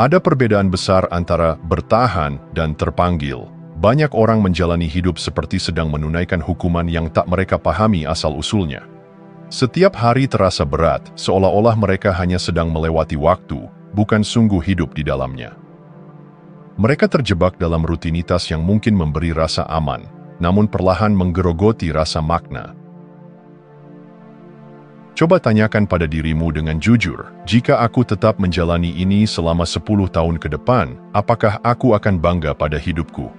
Ada perbedaan besar antara bertahan dan terpanggil. Banyak orang menjalani hidup seperti sedang menunaikan hukuman yang tak mereka pahami asal-usulnya. Setiap hari terasa berat, seolah-olah mereka hanya sedang melewati waktu, bukan sungguh hidup di dalamnya. Mereka terjebak dalam rutinitas yang mungkin memberi rasa aman, namun perlahan menggerogoti rasa makna. Coba tanyakan pada dirimu dengan jujur, jika aku tetap menjalani ini selama 10 tahun ke depan, apakah aku akan bangga pada hidupku?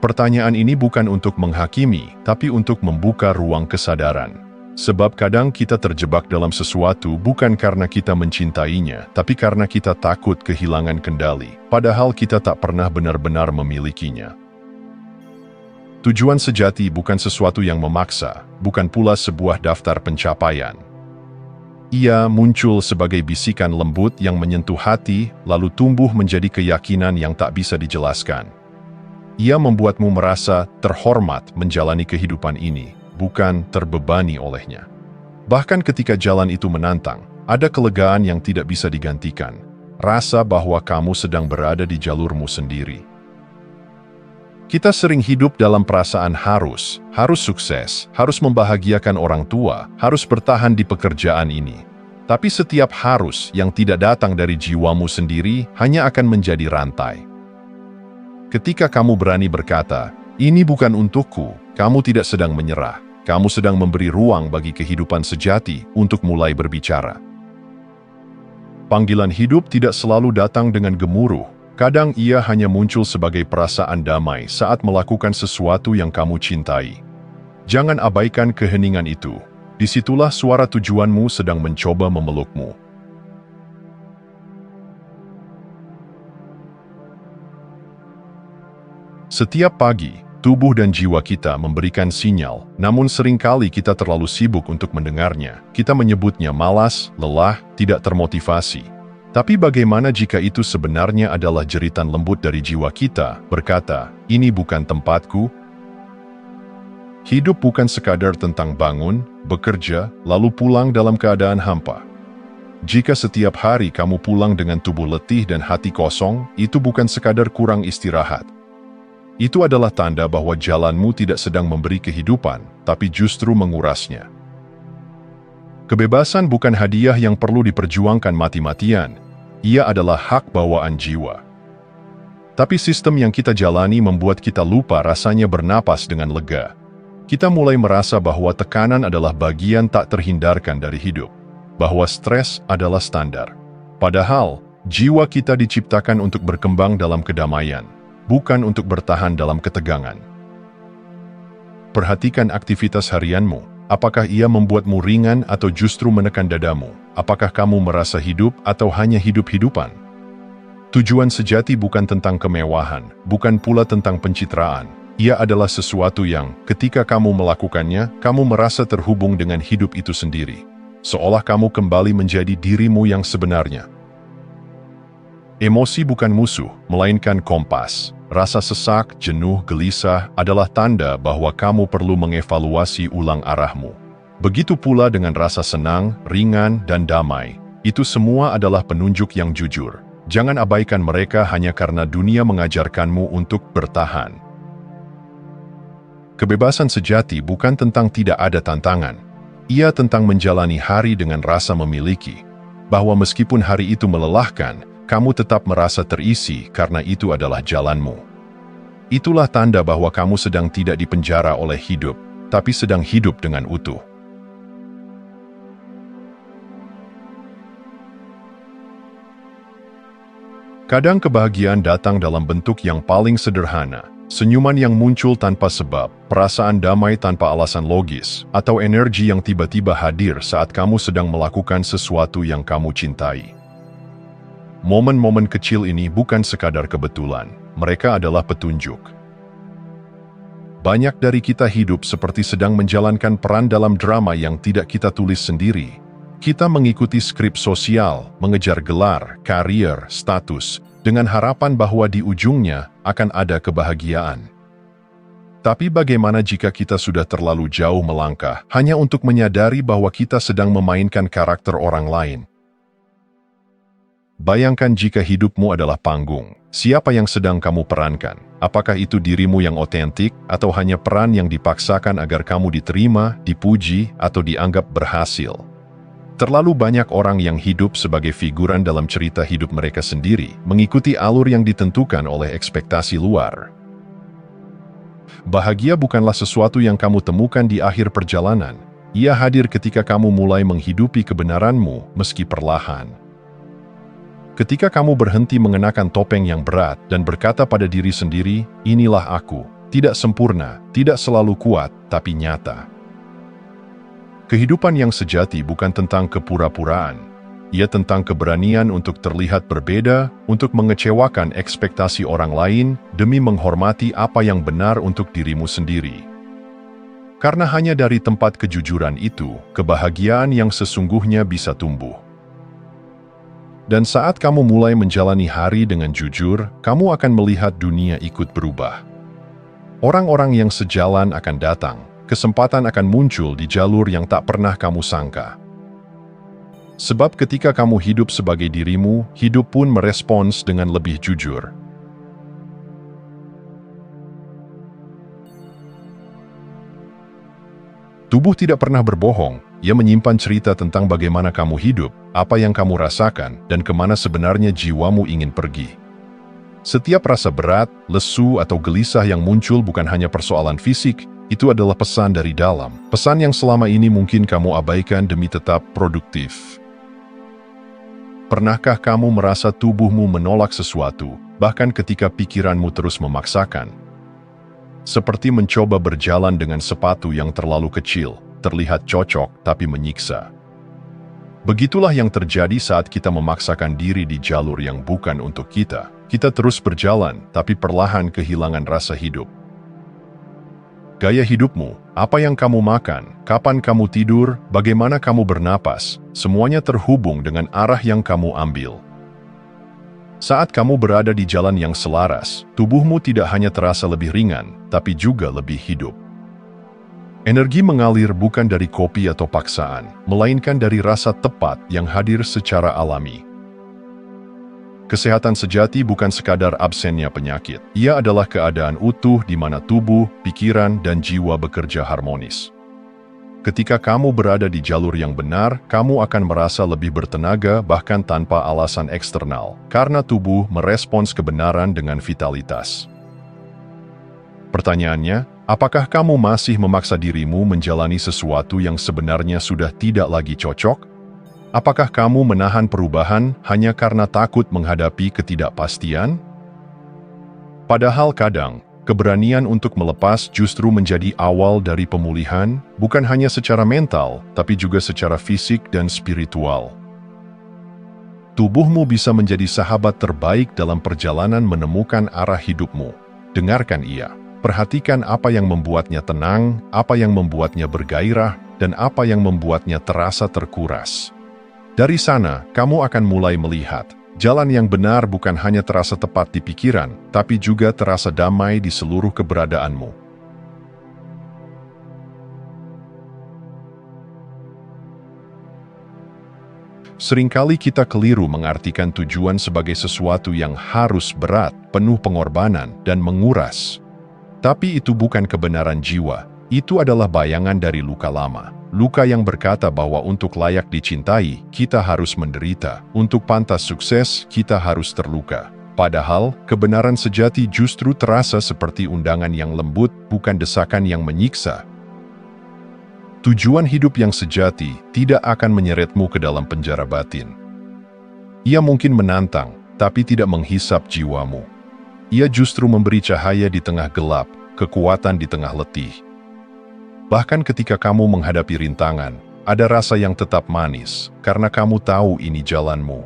Pertanyaan ini bukan untuk menghakimi, tapi untuk membuka ruang kesadaran. Sebab kadang kita terjebak dalam sesuatu bukan karena kita mencintainya, tapi karena kita takut kehilangan kendali, padahal kita tak pernah benar-benar memilikinya. Tujuan sejati bukan sesuatu yang memaksa, bukan pula sebuah daftar pencapaian. Ia muncul sebagai bisikan lembut yang menyentuh hati, lalu tumbuh menjadi keyakinan yang tak bisa dijelaskan. Ia membuatmu merasa terhormat menjalani kehidupan ini, bukan terbebani olehnya. Bahkan ketika jalan itu menantang, ada kelegaan yang tidak bisa digantikan. Rasa bahwa kamu sedang berada di jalurmu sendiri. Kita sering hidup dalam perasaan harus sukses, harus membahagiakan orang tua, harus bertahan di pekerjaan ini. Tapi setiap harus yang tidak datang dari jiwamu sendiri hanya akan menjadi rantai. Ketika kamu berani berkata, "Ini bukan untukku," kamu tidak sedang menyerah. Kamu sedang memberi ruang bagi kehidupan sejati untuk mulai berbicara. Panggilan hidup tidak selalu datang dengan gemuruh. Kadang ia hanya muncul sebagai perasaan damai saat melakukan sesuatu yang kamu cintai. Jangan abaikan keheningan itu. Disitulah suara tujuanmu sedang mencoba memelukmu. Setiap pagi, tubuh dan jiwa kita memberikan sinyal, namun seringkali kita terlalu sibuk untuk mendengarnya. Kita menyebutnya malas, lelah, tidak termotivasi. Tapi bagaimana jika itu sebenarnya adalah jeritan lembut dari jiwa kita, berkata, "Ini bukan tempatku"? Hidup bukan sekadar tentang bangun, bekerja, lalu pulang dalam keadaan hampa. Jika setiap hari kamu pulang dengan tubuh letih dan hati kosong, itu bukan sekadar kurang istirahat. Itu adalah tanda bahwa jalanmu tidak sedang memberi kehidupan, tapi justru mengurasnya. Kebebasan bukan hadiah yang perlu diperjuangkan mati-matian. Ia adalah hak bawaan jiwa. Tapi sistem yang kita jalani membuat kita lupa rasanya bernapas dengan lega. Kita mulai merasa bahwa tekanan adalah bagian tak terhindarkan dari hidup, bahwa stres adalah standar. Padahal, jiwa kita diciptakan untuk berkembang dalam kedamaian, bukan untuk bertahan dalam ketegangan. Perhatikan aktivitas harianmu. Apakah ia membuatmu ringan atau justru menekan dadamu? Apakah kamu merasa hidup atau hanya hidup-hidupan? Tujuan sejati bukan tentang kemewahan, bukan pula tentang pencitraan. Ia adalah sesuatu yang, ketika kamu melakukannya, kamu merasa terhubung dengan hidup itu sendiri. Seolah kamu kembali menjadi dirimu yang sebenarnya. Emosi bukan musuh, melainkan kompas. Rasa sesak, jenuh, gelisah adalah tanda bahwa kamu perlu mengevaluasi ulang arahmu. Begitu pula dengan rasa senang, ringan, dan damai. Itu semua adalah penunjuk yang jujur. Jangan abaikan mereka hanya karena dunia mengajarkanmu untuk bertahan. Kebebasan sejati bukan tentang tidak ada tantangan. Ia tentang menjalani hari dengan rasa memiliki. Bahwa meskipun hari itu melelahkan, kamu tetap merasa terisi karena itu adalah jalanmu. Itulah tanda bahwa kamu sedang tidak dipenjara oleh hidup, tapi sedang hidup dengan utuh. Kadang kebahagiaan datang dalam bentuk yang paling sederhana, senyuman yang muncul tanpa sebab, perasaan damai tanpa alasan logis, atau energi yang tiba-tiba hadir saat kamu sedang melakukan sesuatu yang kamu cintai. Momen-momen kecil ini bukan sekadar kebetulan, mereka adalah petunjuk. Banyak dari kita hidup seperti sedang menjalankan peran dalam drama yang tidak kita tulis sendiri. Kita mengikuti skrip sosial, mengejar gelar, karier, status, dengan harapan bahwa di ujungnya akan ada kebahagiaan. Tapi bagaimana jika kita sudah terlalu jauh melangkah hanya untuk menyadari bahwa kita sedang memainkan karakter orang lain? Bayangkan jika hidupmu adalah panggung. Siapa yang sedang kamu perankan? Apakah itu dirimu yang otentik, atau hanya peran yang dipaksakan agar kamu diterima, dipuji, atau dianggap berhasil? Terlalu banyak orang yang hidup sebagai figuran dalam cerita hidup mereka sendiri, mengikuti alur yang ditentukan oleh ekspektasi luar. Bahagia bukanlah sesuatu yang kamu temukan di akhir perjalanan. Ia hadir ketika kamu mulai menghidupi kebenaranmu, meski perlahan. Ketika kamu berhenti mengenakan topeng yang berat dan berkata pada diri sendiri, inilah aku, tidak sempurna, tidak selalu kuat, tapi nyata. Kehidupan yang sejati bukan tentang kepura-puraan. Ia tentang keberanian untuk terlihat berbeda, untuk mengecewakan ekspektasi orang lain, demi menghormati apa yang benar untuk dirimu sendiri. Karena hanya dari tempat kejujuran itu, kebahagiaan yang sesungguhnya bisa tumbuh. Dan saat kamu mulai menjalani hari dengan jujur, kamu akan melihat dunia ikut berubah. Orang-orang yang sejalan akan datang, kesempatan akan muncul di jalur yang tak pernah kamu sangka. Sebab ketika kamu hidup sebagai dirimu, hidup pun merespons dengan lebih jujur. Tubuh tidak pernah berbohong, ia menyimpan cerita tentang bagaimana kamu hidup, apa yang kamu rasakan, dan kemana sebenarnya jiwamu ingin pergi. Setiap rasa berat, lesu, atau gelisah yang muncul bukan hanya persoalan fisik, itu adalah pesan dari dalam. Pesan yang selama ini mungkin kamu abaikan demi tetap produktif. Pernahkah kamu merasa tubuhmu menolak sesuatu, bahkan ketika pikiranmu terus memaksakan? Seperti mencoba berjalan dengan sepatu yang terlalu kecil, terlihat cocok tapi menyiksa. Begitulah yang terjadi saat kita memaksakan diri di jalur yang bukan untuk kita. Kita terus berjalan, tapi perlahan kehilangan rasa hidup. Gaya hidupmu, apa yang kamu makan, kapan kamu tidur, bagaimana kamu bernapas, semuanya terhubung dengan arah yang kamu ambil. Saat kamu berada di jalan yang selaras, tubuhmu tidak hanya terasa lebih ringan, tapi juga lebih hidup. Energi mengalir bukan dari kopi atau paksaan, melainkan dari rasa tepat yang hadir secara alami. Kesehatan sejati bukan sekadar absennya penyakit. Ia adalah keadaan utuh di mana tubuh, pikiran, dan jiwa bekerja harmonis. Ketika kamu berada di jalur yang benar, kamu akan merasa lebih bertenaga bahkan tanpa alasan eksternal, karena tubuh merespons kebenaran dengan vitalitas. Pertanyaannya, apakah kamu masih memaksa dirimu menjalani sesuatu yang sebenarnya sudah tidak lagi cocok? Apakah kamu menahan perubahan hanya karena takut menghadapi ketidakpastian? Padahal kadang, keberanian untuk melepas justru menjadi awal dari pemulihan, bukan hanya secara mental, tapi juga secara fisik dan spiritual. Tubuhmu bisa menjadi sahabat terbaik dalam perjalanan menemukan arah hidupmu. Dengarkan ia. Perhatikan apa yang membuatnya tenang, apa yang membuatnya bergairah, dan apa yang membuatnya terasa terkuras. Dari sana, kamu akan mulai melihat jalan yang benar bukan hanya terasa tepat di pikiran, tapi juga terasa damai di seluruh keberadaanmu. Seringkali kita keliru mengartikan tujuan sebagai sesuatu yang harus berat, penuh pengorbanan, dan menguras. Tapi itu bukan kebenaran jiwa, itu adalah bayangan dari luka lama. Luka yang berkata bahwa untuk layak dicintai, kita harus menderita. Untuk pantas sukses, kita harus terluka. Padahal, kebenaran sejati justru terasa seperti undangan yang lembut, bukan desakan yang menyiksa. Tujuan hidup yang sejati tidak akan menyeretmu ke dalam penjara batin. Ia mungkin menantang, tapi tidak menghisap jiwamu. Ia justru memberi cahaya di tengah gelap, kekuatan di tengah letih. Bahkan ketika kamu menghadapi rintangan, ada rasa yang tetap manis, karena kamu tahu ini jalanmu.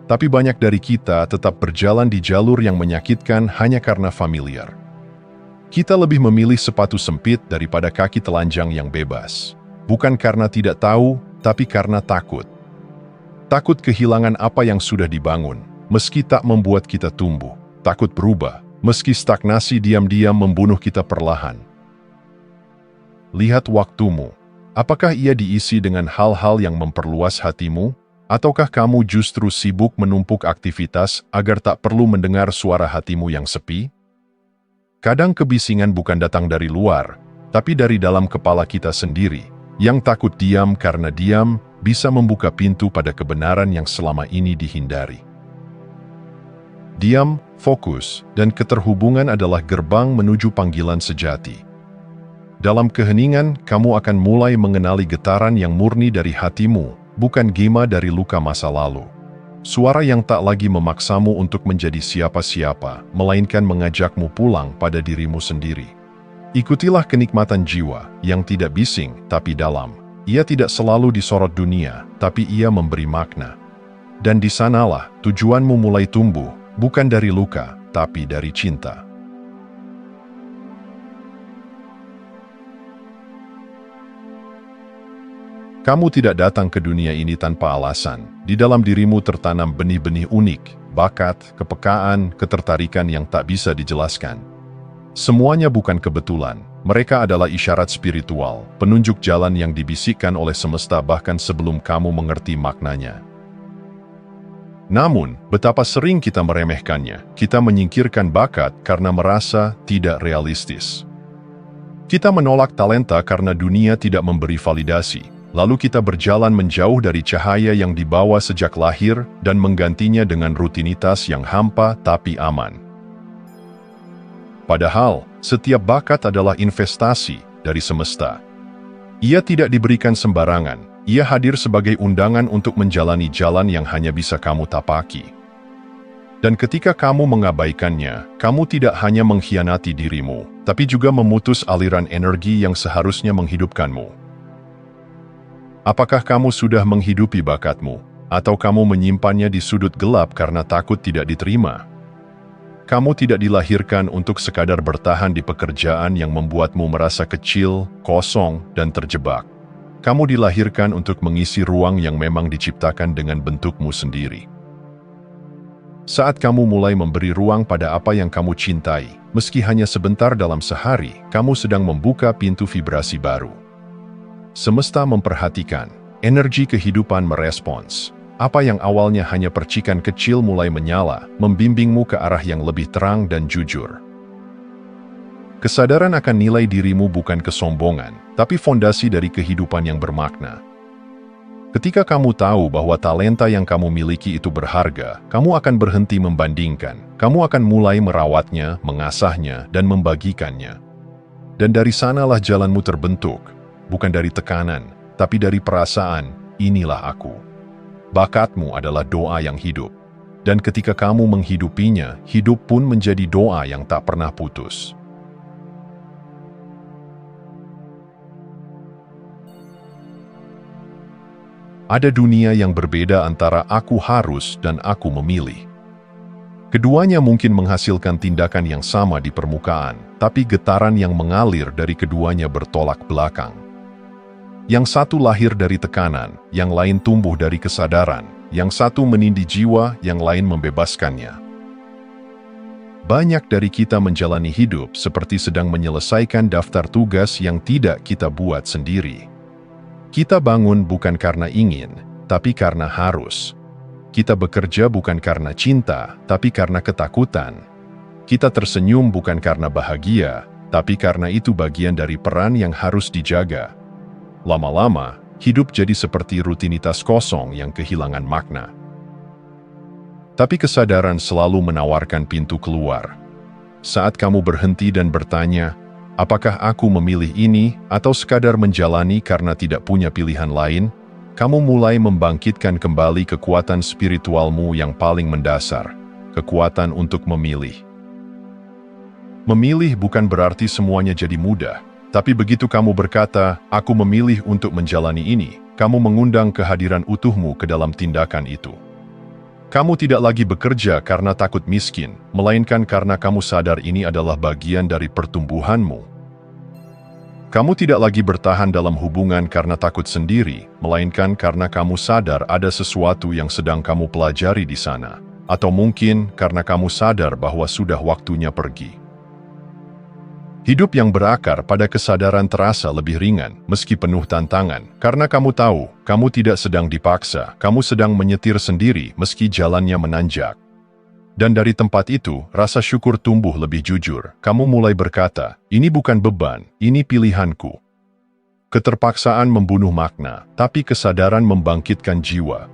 Tapi banyak dari kita tetap berjalan di jalur yang menyakitkan hanya karena familiar. Kita lebih memilih sepatu sempit daripada kaki telanjang yang bebas. Bukan karena tidak tahu, tapi karena takut. Takut kehilangan apa yang sudah dibangun, meski tak membuat kita tumbuh. Takut berubah, meski stagnasi diam-diam membunuh kita perlahan. Lihat waktumu. Apakah ia diisi dengan hal-hal yang memperluas hatimu? Ataukah kamu justru sibuk menumpuk aktivitas agar tak perlu mendengar suara hatimu yang sepi? Kadang kebisingan bukan datang dari luar, tapi dari dalam kepala kita sendiri, yang takut diam karena diam bisa membuka pintu pada kebenaran yang selama ini dihindari. Diam, fokus, dan keterhubungan adalah gerbang menuju panggilan sejati. Dalam keheningan, kamu akan mulai mengenali getaran yang murni dari hatimu, bukan gema dari luka masa lalu. Suara yang tak lagi memaksamu untuk menjadi siapa-siapa, melainkan mengajakmu pulang pada dirimu sendiri. Ikutilah kenikmatan jiwa, yang tidak bising tapi dalam. Ia tidak selalu disorot dunia, tapi ia memberi makna. Dan di sanalah tujuanmu mulai tumbuh, bukan dari luka, tapi dari cinta. Kamu tidak datang ke dunia ini tanpa alasan. Di dalam dirimu tertanam benih-benih unik, bakat, kepekaan, ketertarikan yang tak bisa dijelaskan. Semuanya bukan kebetulan. Mereka adalah isyarat spiritual, penunjuk jalan yang dibisikkan oleh semesta bahkan sebelum kamu mengerti maknanya. Namun, betapa sering kita meremehkannya. Kita menyingkirkan bakat karena merasa tidak realistis. Kita menolak talenta karena dunia tidak memberi validasi. Lalu kita berjalan menjauh dari cahaya yang dibawa sejak lahir dan menggantinya dengan rutinitas yang hampa tapi aman. Padahal, setiap bakat adalah investasi dari semesta. Ia tidak diberikan sembarangan, ia hadir sebagai undangan untuk menjalani jalan yang hanya bisa kamu tapaki. Dan ketika kamu mengabaikannya, kamu tidak hanya mengkhianati dirimu, tapi juga memutus aliran energi yang seharusnya menghidupkanmu. Apakah kamu sudah menghidupi bakatmu, atau kamu menyimpannya di sudut gelap karena takut tidak diterima? Kamu tidak dilahirkan untuk sekadar bertahan di pekerjaan yang membuatmu merasa kecil, kosong, dan terjebak. Kamu dilahirkan untuk mengisi ruang yang memang diciptakan dengan bentukmu sendiri. Saat kamu mulai memberi ruang pada apa yang kamu cintai, meski hanya sebentar dalam sehari, kamu sedang membuka pintu vibrasi baru. Semesta memperhatikan, energi kehidupan merespons. Apa yang awalnya hanya percikan kecil mulai menyala, membimbingmu ke arah yang lebih terang dan jujur. Kesadaran akan nilai dirimu bukan kesombongan, tapi fondasi dari kehidupan yang bermakna. Ketika kamu tahu bahwa talenta yang kamu miliki itu berharga, kamu akan berhenti membandingkan. Kamu akan mulai merawatnya, mengasahnya, dan membagikannya. Dan dari sanalah jalanmu terbentuk. Bukan dari tekanan, tapi dari perasaan, inilah aku. Bakatmu adalah doa yang hidup. Dan ketika kamu menghidupinya, hidup pun menjadi doa yang tak pernah putus. Ada dunia yang berbeda antara aku harus dan aku memilih. Keduanya mungkin menghasilkan tindakan yang sama di permukaan, tapi getaran yang mengalir dari keduanya bertolak belakang. Yang satu lahir dari tekanan, yang lain tumbuh dari kesadaran, yang satu menindih jiwa, yang lain membebaskannya. Banyak dari kita menjalani hidup seperti sedang menyelesaikan daftar tugas yang tidak kita buat sendiri. Kita bangun bukan karena ingin, tapi karena harus. Kita bekerja bukan karena cinta, tapi karena ketakutan. Kita tersenyum bukan karena bahagia, tapi karena itu bagian dari peran yang harus dijaga. Lama-lama, hidup jadi seperti rutinitas kosong yang kehilangan makna. Tapi kesadaran selalu menawarkan pintu keluar. Saat kamu berhenti dan bertanya, apakah aku memilih ini atau sekadar menjalani karena tidak punya pilihan lain, kamu mulai membangkitkan kembali kekuatan spiritualmu yang paling mendasar, kekuatan untuk memilih. Memilih bukan berarti semuanya jadi mudah. Tapi begitu kamu berkata, aku memilih untuk menjalani ini, kamu mengundang kehadiran utuhmu ke dalam tindakan itu. Kamu tidak lagi bekerja karena takut miskin, melainkan karena kamu sadar ini adalah bagian dari pertumbuhanmu. Kamu tidak lagi bertahan dalam hubungan karena takut sendiri, melainkan karena kamu sadar ada sesuatu yang sedang kamu pelajari di sana. Atau mungkin karena kamu sadar bahwa sudah waktunya pergi. Hidup yang berakar pada kesadaran terasa lebih ringan, meski penuh tantangan, karena kamu tahu, kamu tidak sedang dipaksa, kamu sedang menyetir sendiri meski jalannya menanjak. Dan dari tempat itu, rasa syukur tumbuh lebih jujur. Kamu mulai berkata, ini bukan beban, ini pilihanku. Keterpaksaan membunuh makna, tapi kesadaran membangkitkan jiwa.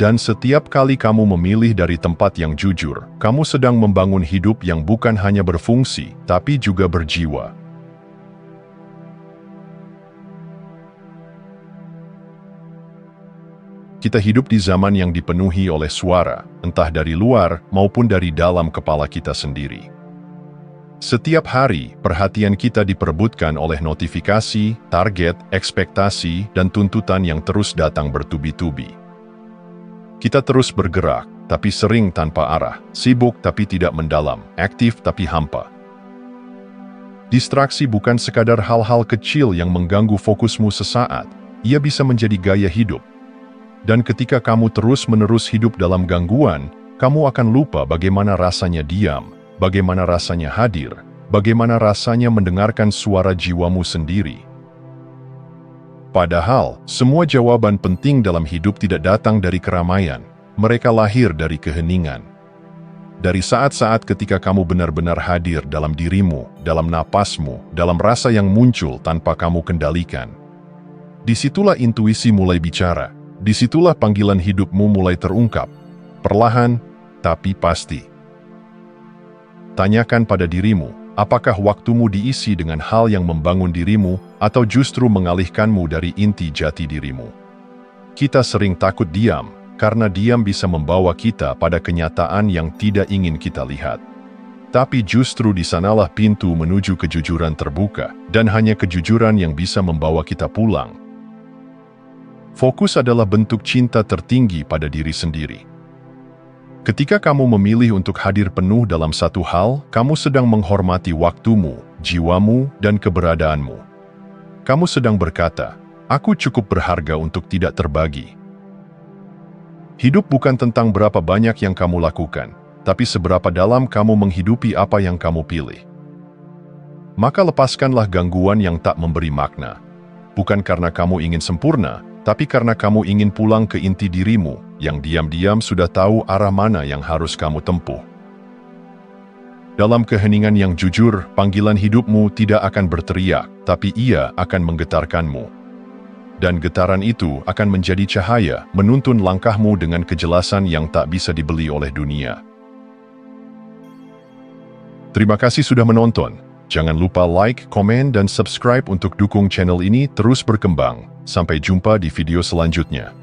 Dan setiap kali kamu memilih dari tempat yang jujur, kamu sedang membangun hidup yang bukan hanya berfungsi, tapi juga berjiwa. Kita hidup di zaman yang dipenuhi oleh suara, entah dari luar maupun dari dalam kepala kita sendiri. Setiap hari, perhatian kita diperebutkan oleh notifikasi, target, ekspektasi, dan tuntutan yang terus datang bertubi-tubi. Kita terus bergerak, tapi sering tanpa arah, sibuk tapi tidak mendalam, aktif tapi hampa. Distraksi bukan sekadar hal-hal kecil yang mengganggu fokusmu sesaat, ia bisa menjadi gaya hidup. Dan ketika kamu terus-menerus hidup dalam gangguan, kamu akan lupa bagaimana rasanya diam, bagaimana rasanya hadir, bagaimana rasanya mendengarkan suara jiwamu sendiri. Padahal, semua jawaban penting dalam hidup tidak datang dari keramaian, mereka lahir dari keheningan. Dari saat-saat ketika kamu benar-benar hadir dalam dirimu, dalam napasmu, dalam rasa yang muncul tanpa kamu kendalikan. Disitulah intuisi mulai bicara, disitulah panggilan hidupmu mulai terungkap, perlahan, tapi pasti. Tanyakan pada dirimu, apakah waktumu diisi dengan hal yang membangun dirimu, atau justru mengalihkanmu dari inti jati dirimu? Kita sering takut diam, karena diam bisa membawa kita pada kenyataan yang tidak ingin kita lihat. Tapi justru di sanalah pintu menuju kejujuran terbuka, dan hanya kejujuran yang bisa membawa kita pulang. Fokus adalah bentuk cinta tertinggi pada diri sendiri. Ketika kamu memilih untuk hadir penuh dalam satu hal, kamu sedang menghormati waktumu, jiwamu, dan keberadaanmu. Kamu sedang berkata, aku cukup berharga untuk tidak terbagi. Hidup bukan tentang berapa banyak yang kamu lakukan, tapi seberapa dalam kamu menghidupi apa yang kamu pilih. Maka lepaskanlah gangguan yang tak memberi makna. Bukan karena kamu ingin sempurna, tapi karena kamu ingin pulang ke inti dirimu, yang diam-diam sudah tahu arah mana yang harus kamu tempuh. Dalam keheningan yang jujur, panggilan hidupmu tidak akan berteriak, tapi ia akan menggetarkanmu. Dan getaran itu akan menjadi cahaya, menuntun langkahmu dengan kejelasan yang tak bisa dibeli oleh dunia. Terima kasih sudah menonton. Jangan lupa like, komen, dan subscribe untuk dukung channel ini terus berkembang. Sampai jumpa di video selanjutnya.